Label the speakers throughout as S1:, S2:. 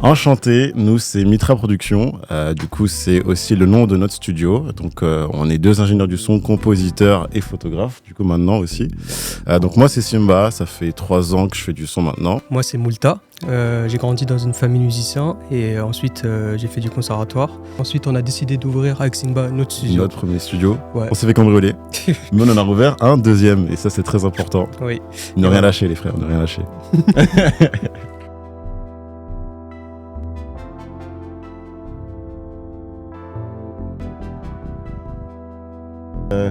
S1: Enchanté, nous c'est Mitra Productions, du coup c'est aussi le nom de notre studio, donc on est 2 ingénieurs du son, compositeurs et photographes, du coup maintenant aussi. Donc moi c'est Simba, ça fait 3 ans que je fais du son maintenant.
S2: Moi c'est Moulta, j'ai grandi dans une famille musicien et ensuite j'ai fait du conservatoire. Ensuite on a décidé d'ouvrir avec Simba notre studio.
S1: Notre premier studio,
S2: Ouais.
S1: on s'est fait cambrioler, mais on en a rouvert un deuxième et ça c'est très important.
S2: Oui.
S1: Ne rien lâcher les frères, ne rien lâcher.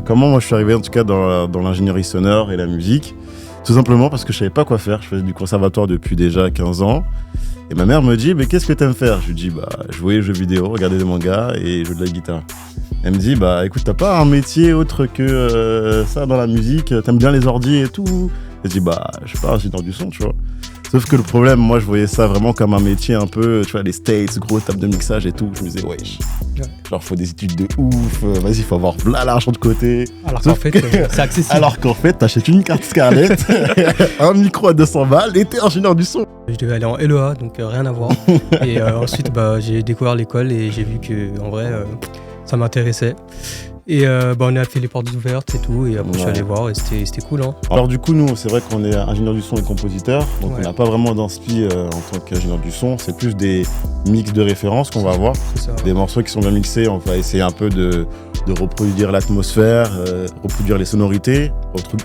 S1: Comment moi je suis arrivé en tout cas dans l'ingénierie sonore et la musique? Tout simplement parce que je savais pas quoi faire. Je faisais du conservatoire depuis déjà 15 ans. Et ma mère me dit, mais qu'est-ce que t'aimes faire? Je lui dis, jouer aux jeux vidéo, regarder des mangas et jouer de la guitare. Elle me dit, écoute, t'as pas un métier autre que ça dans la musique? T'aimes bien les ordis et tout? Je dis, je suis pas ingénieur du son, tu vois. Sauf que le problème, moi, je voyais ça vraiment comme un métier un peu, tu vois, les States, gros table de mixage et tout. Je me disais, wesh, genre, faut des études de ouf, vas-y, faut avoir plein l'argent de côté.
S2: Alors qu'en fait, c'est accessible.
S1: Alors qu'en fait, t'achètes une carte Scarlett, un micro à 200 balles et t'es ingénieur du son.
S2: Je devais aller en LEA, donc rien à voir. Et ensuite, j'ai découvert l'école et j'ai vu que, en vrai, ça m'intéressait. Et on a fait les portes ouvertes et tout, et après je suis allé voir et c'était cool. Hein.
S1: Alors du coup, nous, c'est vrai qu'on est ingénieur du son et compositeur, donc on n'a pas vraiment d'inspi en tant qu'ingénieur du son, c'est plus des mix de référence qu'on va avoir, des morceaux qui sont bien mixés, on va essayer un peu de reproduire l'atmosphère, reproduire les sonorités,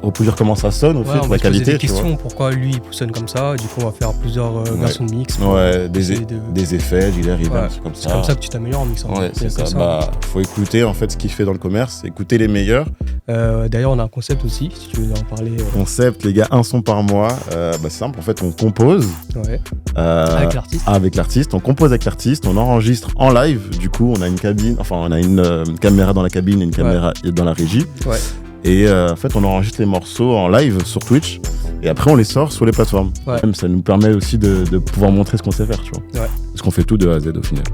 S1: reproduire comment ça sonne au fait,
S2: on
S1: la qualité.
S2: Des questions, pourquoi lui il sonne comme ça, du coup on va faire plusieurs versions de mix.
S1: Des effets, du reverb, comme ça.
S2: C'est comme ça que tu t'améliores en mixant.
S1: Ouais, c'est ça. Faut écouter en fait ce qu'il fait dans le commerce, écouter les meilleurs.
S2: D'ailleurs on a un concept aussi, si tu veux en parler.
S1: Concept, les gars, un son par mois. C'est simple, en fait on compose avec l'artiste, on compose avec l'artiste, on enregistre en live, du coup on a une cabine, on a une caméra dans la cabine et une caméra dans la régie. Ouais. Et en fait on enregistre les morceaux en live sur Twitch et après on les sort sur les plateformes. Ouais. Même ça nous permet aussi de pouvoir montrer ce qu'on sait faire, tu vois. Ouais. Parce qu'on fait tout de A à Z au final.